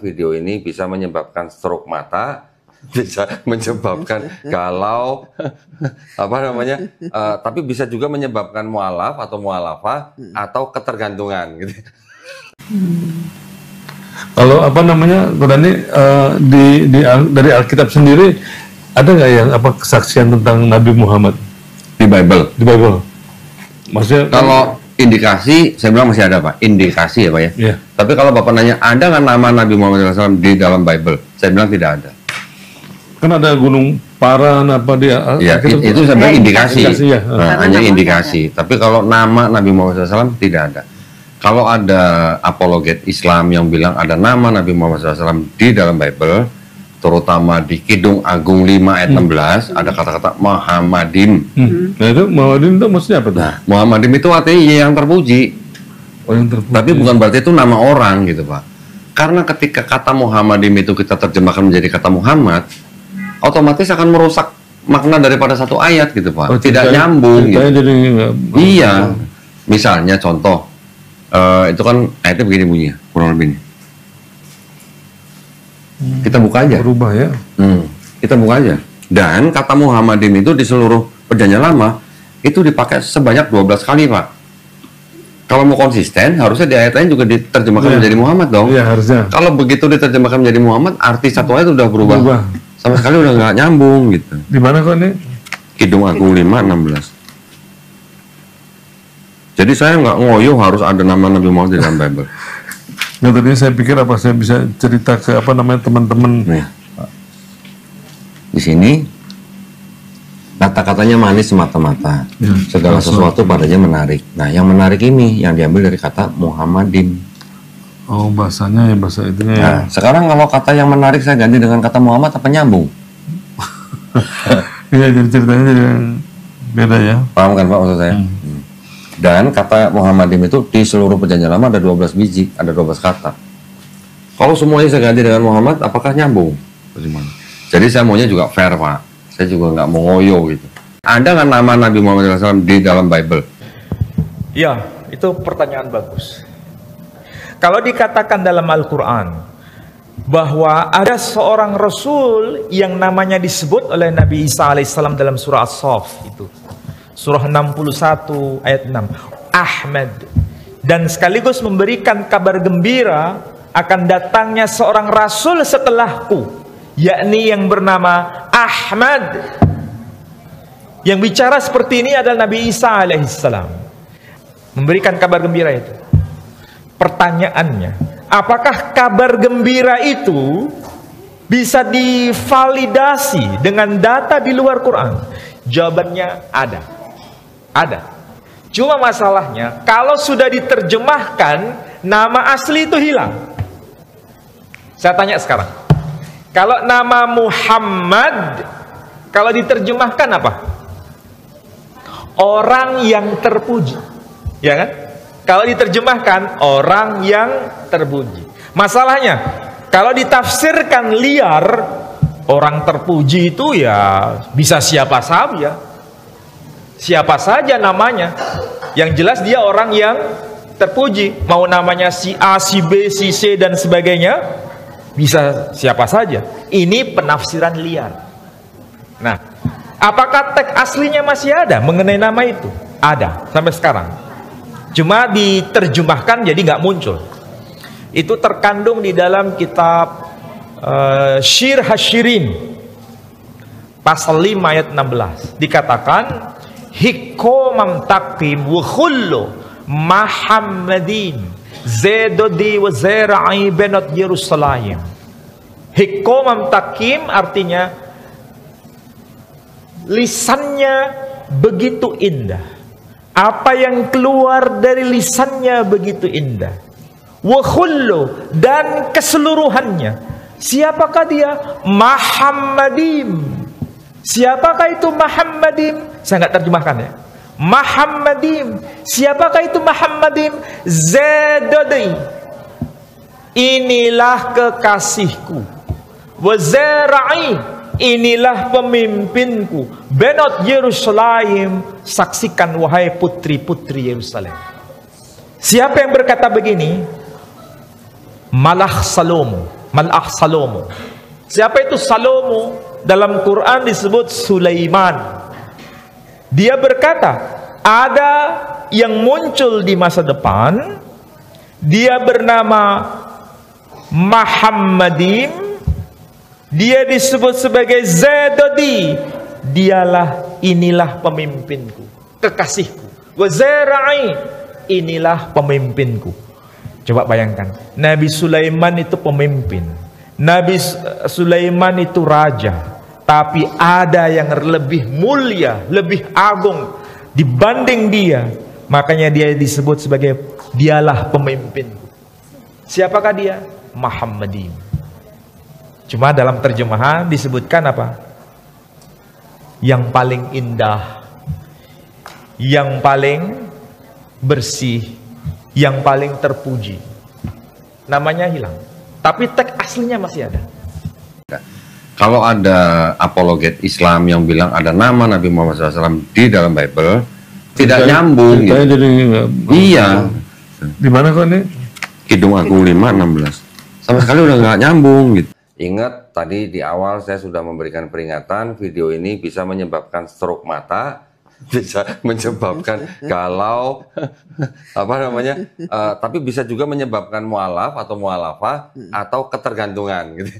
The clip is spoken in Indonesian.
video ini bisa menyebabkan stroke mata, bisa menyebabkan galau, tapi bisa juga menyebabkan mualaf atau mualafah atau ketergantungan gitu. Kalau dari Alkitab sendiri ada nggak yang kesaksian tentang Nabi Muhammad Di Bible? Di Bible. Maksudnya kalau indikasi, saya bilang masih ada Pak, indikasi ya Pak ya. Yeah. Tapi kalau Bapak nanya, ada nggak nama Nabi Muhammad SAW di dalam Bible? Saya bilang tidak ada. Kan ada Gunung Paran dia. Ya, itu sebenarnya indikasi. Ya. Hanya indikasi. Tapi kalau nama Nabi Muhammad SAW tidak ada. Kalau ada apologet Islam yang bilang ada nama Nabi Muhammad SAW di dalam Bible, terutama di Kidung Agung 5 ayat 16, ada kata-kata Muhammadim. Nah itu Muhammadim itu maksudnya apa tuh? Nah, Muhammadim itu artinya yang terpuji. Oh, yang terpuji. Tapi bukan berarti itu nama orang gitu Pak. Karena ketika kata Muhammadim itu kita terjemahkan menjadi kata Muhammad, otomatis akan merusak makna daripada satu ayat gitu Pak. Tidak nyambung gitu. Jadi Iya. Misalnya contoh, itu kan ayatnya begini bunyinya, kurang lebih ini. Kita buka aja. Berubah ya. Kita buka aja. Dan kata Muhammadim itu di seluruh Perjanjian Lama itu dipakai sebanyak 12 kali Pak. Kalau mau konsisten, harusnya di ayat lain juga diterjemahkan menjadi Muhammad dong. Iya harusnya. Kalau begitu diterjemahkan menjadi Muhammad, arti satu ayat udah berubah. Sama sekali udah nggak nyambung gitu. Di mana kok ini? Kidung Agung 5 16. Jadi saya nggak ngoyo harus ada nama Nabi Muhammad di dalam Bible. Nah, tadinya saya pikir saya bisa cerita ke teman-teman. Nih. Di sini kata-katanya manis semata-mata. Segala sesuatu padanya menarik. Nah, yang menarik ini yang diambil dari kata Muhammadim. Oh, bahasanya ya bahasa itunya. Nah, sekarang kalau kata yang menarik saya ganti dengan kata Muhammad, apa nyambung? Iya, jadi ceritanya jadi beda ya. Paham kan Pak maksud saya? Dan kata Muhammadim itu di seluruh Perjanjian Lama ada 12 biji, ada 12 kata. Kalau semuanya saya ganti dengan Muhammad, apakah nyambung? Bagaimana? Jadi saya maunya juga fair Pak. Saya juga nggak mau ngoyo gitu. Ada nggak nama Nabi Muhammad SAW di dalam Bible? Ya, itu pertanyaan bagus. Kalau dikatakan dalam Al-Quran bahwa ada seorang Rasul yang namanya disebut oleh Nabi Isa alaihissalam dalam surah As-Saff itu. Surah 61 ayat 6. Ahmad. Dan sekaligus memberikan kabar gembira akan datangnya seorang Rasul setelahku, yakni yang bernama Ahmad. Yang bicara seperti ini adalah Nabi Isa alaihissalam. Memberikan kabar gembira itu. Pertanyaannya, apakah kabar gembira itu bisa divalidasi dengan data di luar Quran? Jawabannya ada. Ada. Cuma masalahnya, kalau sudah diterjemahkan, nama asli itu hilang. Saya tanya sekarang. Kalau nama Muhammad, kalau diterjemahkan apa? Orang yang terpuji. Ya kan? Kalau diterjemahkan, orang yang terpuji. Masalahnya, kalau ditafsirkan liar, orang terpuji itu ya bisa siapa saja. Siapa saja namanya. Yang jelas dia orang yang terpuji. Mau namanya si A, si B, si C dan sebagainya, bisa siapa saja. Ini penafsiran liar. Nah, apakah teks aslinya masih ada mengenai nama itu? Ada sampai sekarang. Cuma diterjemahkan jadi nggak muncul. Itu terkandung di dalam kitab Syir Hasyirin pasal 5 ayat 16. Dikatakan hikomam takim wa khullu Muhammadin zedodi wa zera'i benot Yerusalem. Hikomam takim artinya lisannya begitu indah. Apa yang keluar dari lisannya begitu indah. Wa khullu, dan keseluruhannya. Siapakah dia? Muhammadim. Siapakah itu Muhammadim? Saya nggak terjemahkan ya. Muhammadim. Siapakah itu Muhammadim? Zedodi. Inilah kekasihku. Wa zera'i. Inilah pemimpinku. Benot Yerusalem. Saksikan wahai putri-putri Yerusalem. Siapa yang berkata begini? Malakh Salomo. Mal'ah Salomo. Siapa itu Salomo? Dalam Quran disebut Sulaiman. Dia berkata, ada yang muncul di masa depan, dia bernama Muhammadim, dia disebut sebagai Zadodi, dialah inilah pemimpinku, kekasihku. Wa Zara'i, inilah pemimpinku. Coba bayangkan, Nabi Sulaiman itu pemimpin, Nabi Sulaiman itu raja, tapi ada yang lebih mulia, lebih agung dibanding dia. Makanya dia disebut sebagai dialah pemimpinku. Siapakah dia? Muhammadin. Cuma dalam terjemahan disebutkan apa? Yang paling indah, yang paling bersih, yang paling terpuji. Namanya hilang, tapi teks aslinya masih ada. Kalau ada apologet Islam yang bilang ada nama Nabi Muhammad SAW di dalam Bible, tidak nyambung gitu. Jadi, Iya. di mana kok ini? Kidung Agung 5:16. Sama sekali udah nggak nyambung gitu. Ingat tadi di awal saya sudah memberikan peringatan, video ini bisa menyebabkan stroke mata, bisa menyebabkan galau, apa namanya, tapi bisa juga menyebabkan mualaf atau mualafah atau ketergantungan gitu.